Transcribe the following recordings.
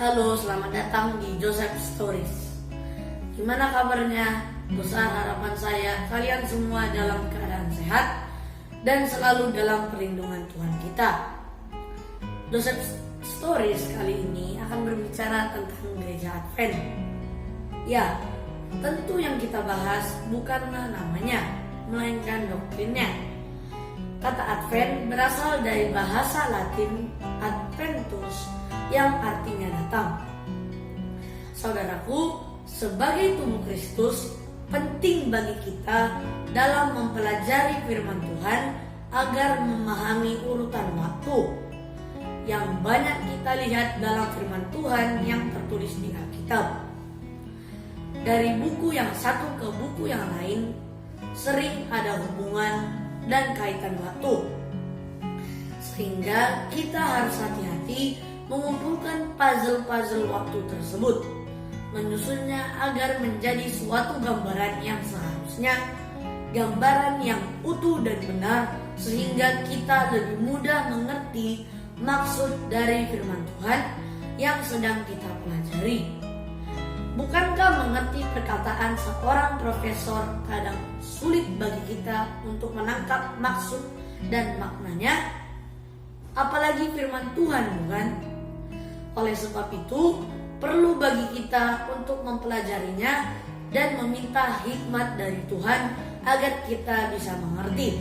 Halo, selamat datang di Joseph Stories. Gimana kabarnya? Besar harapan saya kalian semua dalam keadaan sehat dan selalu dalam perlindungan Tuhan kita. Joseph Stories kali ini akan berbicara tentang gereja Advent. Ya, tentu yang kita bahas bukanlah namanya, melainkan doktrinnya. Kata Advent berasal dari bahasa Latin Adventus yang artinya datang. Saudaraku, sebagai tubuh Kristus, penting bagi kita dalam mempelajari firman Tuhan agar memahami urutan waktu yang banyak kita lihat dalam firman Tuhan yang tertulis di Alkitab. Dari buku yang satu ke buku yang lain, sering ada hubungan dan kaitan waktu. Sehingga kita harus hati-hati mengumpulkan puzzle-puzzle waktu tersebut, menyusunnya agar menjadi suatu gambaran yang seharusnya, gambaran yang utuh dan benar, sehingga kita lebih mudah mengerti maksud dari firman Tuhan yang sedang kita pelajari. Bukankah mengerti perkataan seorang profesor kadang sulit bagi kita untuk menangkap maksud dan maknanya? Apalagi firman Tuhan, bukan? Oleh sebab itu, perlu bagi kita untuk mempelajarinya dan meminta hikmat dari Tuhan agar kita bisa mengerti.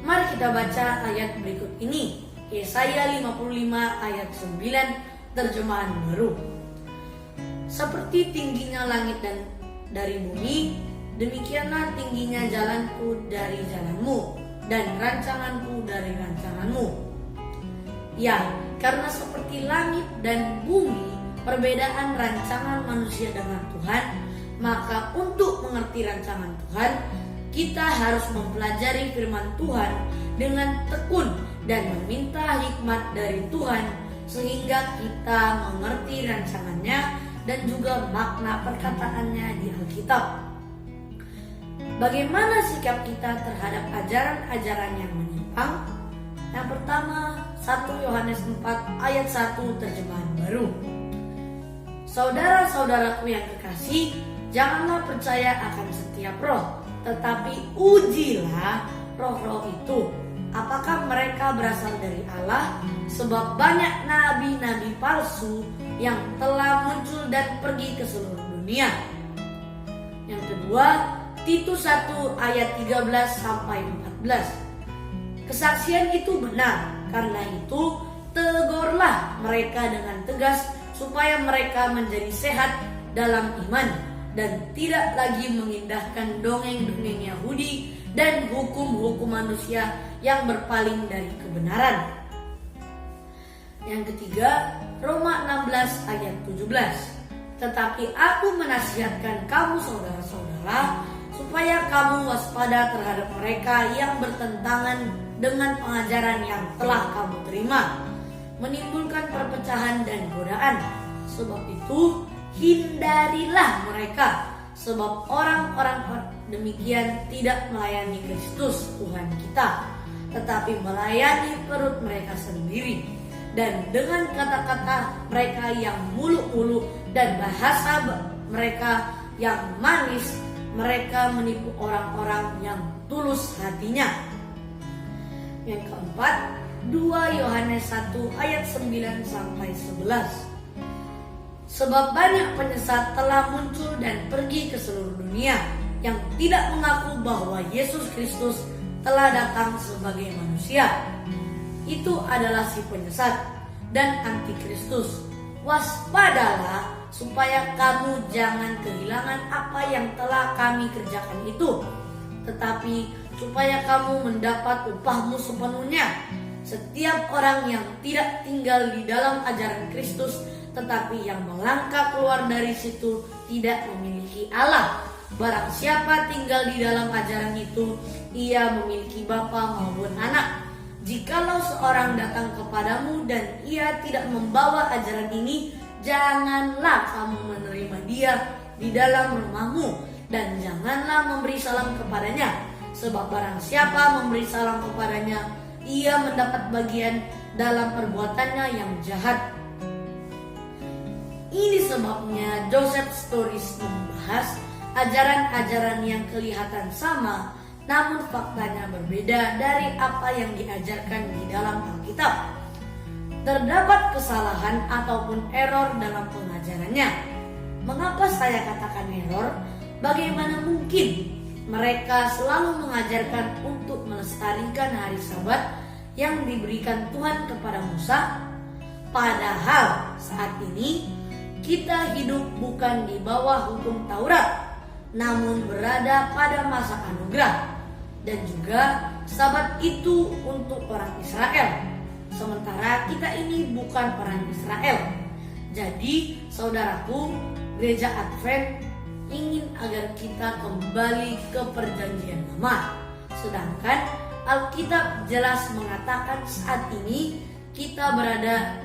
Mari kita baca ayat berikut ini, Yesaya 55 ayat 9, terjemahan baru. Seperti tingginya langit dan dari bumi, demikianlah tingginya jalanku dari jalanmu, dan rancanganku dari rancanganmu. Ya, karena seperti langit dan bumi, perbedaan rancangan manusia dengan Tuhan, maka untuk mengerti rancangan Tuhan, kita harus mempelajari firman Tuhan dengan tekun dan meminta hikmat dari Tuhan, sehingga kita mengerti rancangannya dan juga makna perkataannya di Alkitab. Bagaimana sikap kita terhadap ajaran-ajaran yang menyimpang? Yang pertama, 1 Yohanes 4 ayat 1 terjemahan baru. Saudara-saudaraku yang kekasih, janganlah percaya akan setiap roh, tetapi ujilah roh-roh itu, apakah mereka berasal dari Allah, sebab banyak nabi-nabi palsu yang telah muncul dan pergi ke seluruh dunia. Yang kedua, Titus 1 ayat 13 sampai 14. Kesaksian itu benar, karena itu tegurlah mereka dengan tegas supaya mereka menjadi sehat dalam iman dan tidak lagi mengindahkan dongeng-dongeng Yahudi dan hukum-hukum manusia yang berpaling dari kebenaran. Yang ketiga, Roma 16 ayat 17. Tetapi aku menasihatkan kamu saudara-saudara supaya kamu waspada terhadap mereka yang bertentangan dengan pengajaran yang telah kamu terima, menimbulkan perpecahan dan godaan. Sebab itu hindarilah mereka, sebab orang-orang demikian tidak melayani Kristus Tuhan kita, tetapi melayani perut mereka sendiri. Dan dengan kata-kata mereka yang muluk-muluk dan bahasa mereka yang manis, mereka menipu orang-orang yang tulus hatinya. Yang keempat, 2 Yohanes 1 ayat 9 sampai 11. Sebab banyak penyesat telah muncul dan pergi ke seluruh dunia yang tidak mengaku bahwa Yesus Kristus telah datang sebagai manusia. Itu adalah si penyesat dan antikristus. Waspadalah supaya kamu jangan kehilangan apa yang telah kami kerjakan itu, tetapi supaya kamu mendapat upahmu sepenuhnya. Setiap orang yang tidak tinggal di dalam ajaran Kristus, tetapi yang melangkah keluar dari situ, tidak memiliki Allah. Barang siapa tinggal di dalam ajaran itu, ia memiliki bapa maupun anak. Jikalau seorang datang kepadamu dan ia tidak membawa ajaran ini, janganlah kamu menerima dia di dalam rumahmu, dan janganlah memberi salam kepadanya. Sebab barang siapa memberi salam kepadanya, ia mendapat bagian dalam perbuatannya yang jahat. Ini sebabnya Joseph Stories membahas ajaran-ajaran yang kelihatan sama, namun faktanya berbeda dari apa yang diajarkan di dalam Alkitab. Terdapat kesalahan ataupun error dalam pengajarannya. Mengapa saya katakan error? Bagaimana mungkin mereka selalu mengajarkan untuk melestarikan hari Sabat yang diberikan Tuhan kepada Musa? Padahal saat ini kita hidup bukan di bawah hukum Taurat, namun berada pada masa anugerah. Dan juga Sabat itu untuk orang Israel, sementara kita ini bukan orang Israel. Jadi saudaraku, Gereja Advent ingin agar kita kembali ke perjanjian lama, sedangkan Alkitab jelas mengatakan saat ini kita berada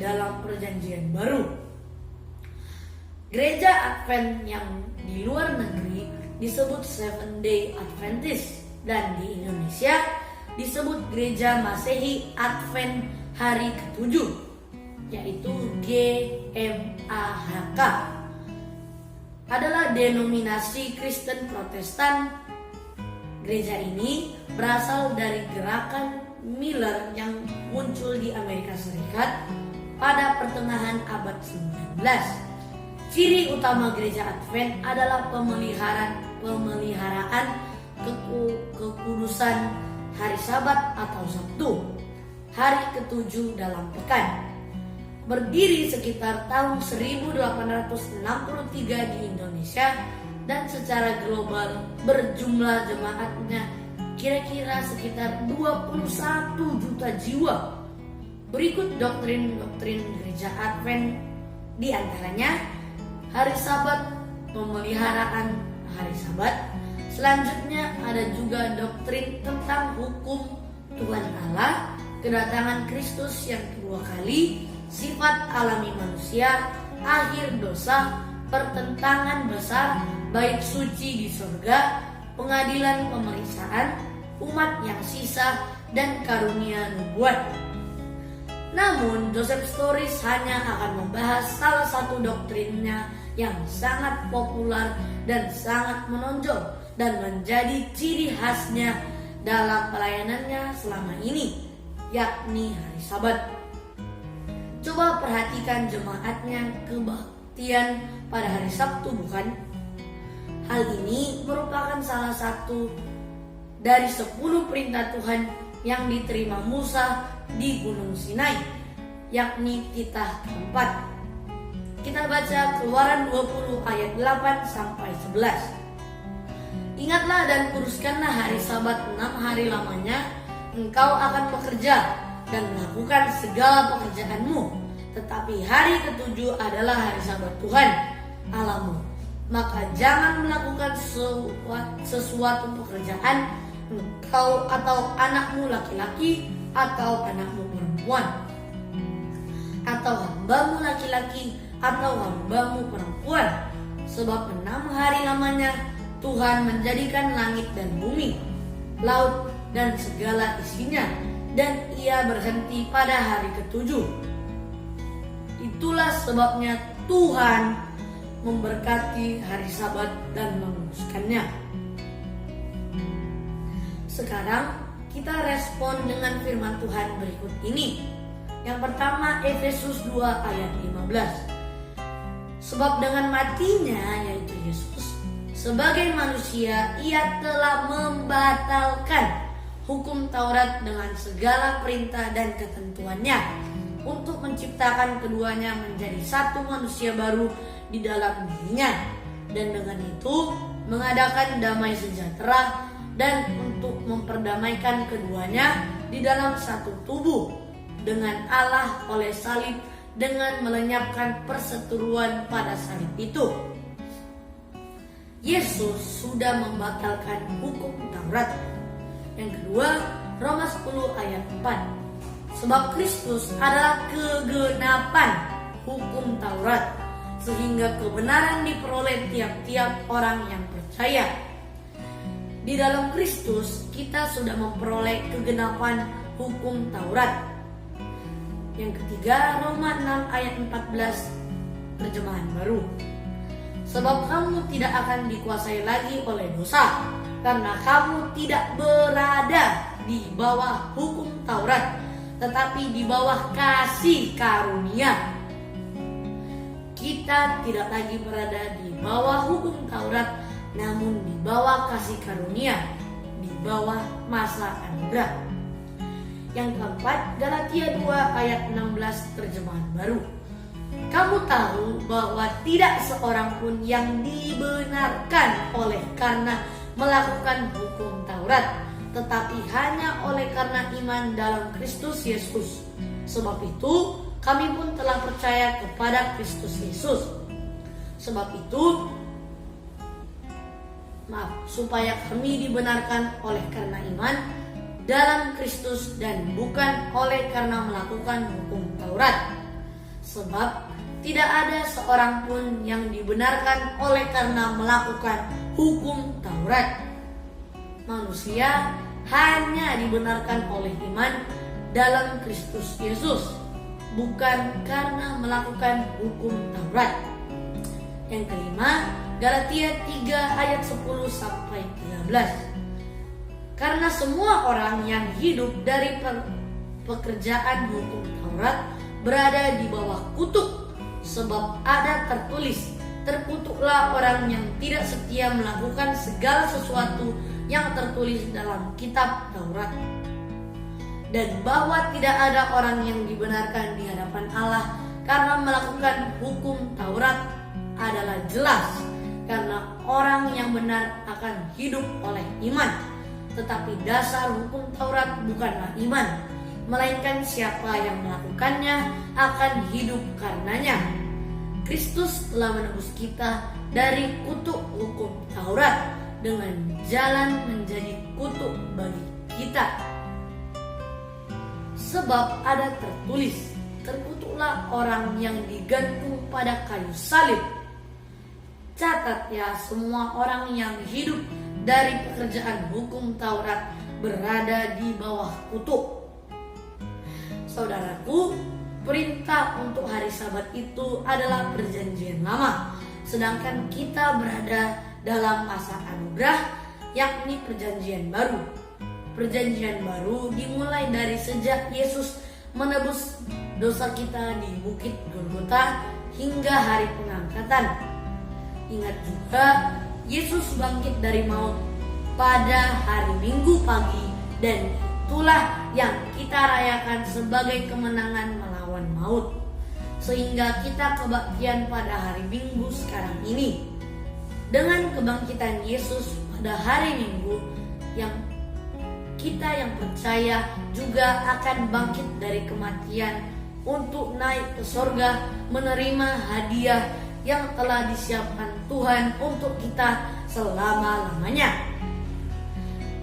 dalam perjanjian baru. Gereja Advent yang di luar negeri disebut Seventh Day Adventist, dan di Indonesia disebut Gereja Masehi Advent Hari ke-7, yaitu GMAHK. Adalah denominasi Kristen Protestan. Gereja ini berasal dari gerakan Miller yang muncul di Amerika Serikat pada pertengahan abad 19. Ciri utama Gereja Advent adalah pemeliharaan kekudusan hari Sabat atau Sabtu, hari ke-7 dalam pekan. Berdiri sekitar tahun 1863 di Indonesia, dan secara global berjumlah jemaatnya kira-kira sekitar 21 juta jiwa. Berikut doktrin-doktrin Gereja Advent, di antaranya hari Sabat, pemeliharaan hari Sabat. Selanjutnya ada juga doktrin tentang hukum Tuhan Allah, kedatangan Kristus yang kedua kali, sifat alami manusia, akhir dosa, pertentangan besar, bait suci di surga, pengadilan pemeriksaan, umat yang sisa, dan karunia nubuat. Namun Joseph Stories hanya akan membahas salah satu doktrinnya yang sangat populer dan sangat menonjol dan menjadi ciri khasnya dalam pelayanannya selama ini, yakni hari Sabat. Coba perhatikan jemaatnya kebaktian pada hari Sabtu, bukan? Hal ini merupakan salah satu dari 10 perintah Tuhan yang diterima Musa di Gunung Sinai, yakni titah keempat. Kita baca Keluaran 20 ayat 8 sampai 11. Ingatlah dan kuruskanlah hari Sabat 6 hari lamanya, engkau akan bekerja dan melakukan segala pekerjaanmu. Tetapi hari ke-7 adalah hari Sabat Tuhan Allahmu. Maka jangan melakukan sesuatu pekerjaan, engkau atau anakmu laki-laki atau anakmu perempuan, atau hambamu laki-laki atau hambamu perempuan. Sebab 6 hari lamanya Tuhan menjadikan langit dan bumi, laut dan segala isinya, dan ia berhenti pada hari ke-7. Itulah sebabnya Tuhan memberkati hari Sabat dan menguduskannya. Sekarang kita respon dengan firman Tuhan berikut ini. Yang pertama, Efesus 2 ayat 15. Sebab dengan matinya, yaitu Yesus, sebagai manusia, ia telah membatalkan hukum Taurat dengan segala perintah dan ketentuannya, untuk menciptakan keduanya menjadi satu manusia baru di dalam dirinya, dan dengan itu mengadakan damai sejahtera, dan untuk memperdamaikan keduanya di dalam satu tubuh dengan Allah oleh salib, dengan melenyapkan perseteruan pada salib itu. Yesus sudah membatalkan hukum Taurat. Yang kedua, Roma 10 ayat 4. Sebab Kristus adalah kegenapan hukum Taurat, sehingga kebenaran diperoleh tiap-tiap orang yang percaya. Di dalam Kristus kita sudah memperoleh kegenapan hukum Taurat. Yang ketiga, Roma 6 ayat 14 terjemahan baru. Sebab kamu tidak akan dikuasai lagi oleh dosa, karena kamu tidak berada di bawah hukum Taurat, tetapi di bawah kasih karunia. Kita tidak lagi berada di bawah hukum Taurat, namun di bawah kasih karunia, di bawah masa anugerah. Yang keempat, Galatia 2 ayat 16 terjemahan baru. Kamu tahu bahwa tidak seorang pun yang dibenarkan oleh karena melakukan hukum Taurat, tetapi hanya oleh karena iman dalam Kristus Yesus. Sebab itu, kami pun telah percaya kepada Kristus Yesus. Sebab itu, supaya kami dibenarkan oleh karena iman dalam Kristus dan bukan oleh karena melakukan hukum Taurat. Sebab tidak ada seorang pun yang dibenarkan oleh karena melakukan hukum Taurat. Manusia hanya dibenarkan oleh iman dalam Kristus Yesus, bukan karena melakukan hukum Taurat. Yang kelima, Galatia 3 ayat 10 sampai 13. Karena semua orang yang hidup dari pekerjaan hukum Taurat berada di bawah kutuk, sebab ada tertulis, terkutuklah orang yang tidak setia melakukan segala sesuatu yang tertulis dalam kitab Taurat. Dan bahwa tidak ada orang yang dibenarkan di hadapan Allah karena melakukan hukum Taurat adalah jelas, karena orang yang benar akan hidup oleh iman. Tetapi dasar hukum Taurat bukanlah iman, melainkan siapa yang melakukannya akan hidup karenanya. Kristus telah menebus kita dari kutuk hukum Taurat dengan jalan menjadi kutuk bagi kita. Sebab ada tertulis, terkutuklah orang yang digantung pada kayu salib. Catat ya, semua orang yang hidup dari pekerjaan hukum Taurat berada di bawah kutuk. Saudaraku, perintah untuk hari Sabat itu adalah perjanjian lama, sedangkan kita berada dalam masa anugerah, yakni perjanjian baru. Perjanjian baru dimulai dari sejak Yesus menebus dosa kita di Bukit Golgota hingga hari pengangkatan. Ingat juga, Yesus bangkit dari maut pada hari Minggu pagi, dan itulah yang kita rayakan sebagai kemenangan melawan maut, sehingga kita kebaktian pada hari Minggu sekarang ini. Dengan kebangkitan Yesus pada hari Minggu, kita yang percaya juga akan bangkit dari kematian untuk naik ke sorga, menerima hadiah yang telah disiapkan Tuhan untuk kita selama-lamanya.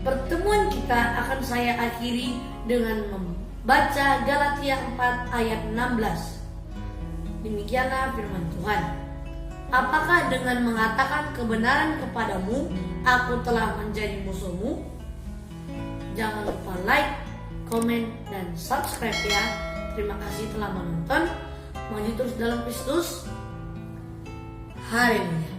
Pertemuan kita akan saya akhiri dengan membaca Galatia 4 ayat 16. Demikianlah firman Tuhan. Apakah dengan mengatakan kebenaran kepadamu, aku telah menjadi musuhmu? Jangan lupa like, komen, dan subscribe ya. Terima kasih telah menonton. Maju terus dalam Kristus. Haleluya.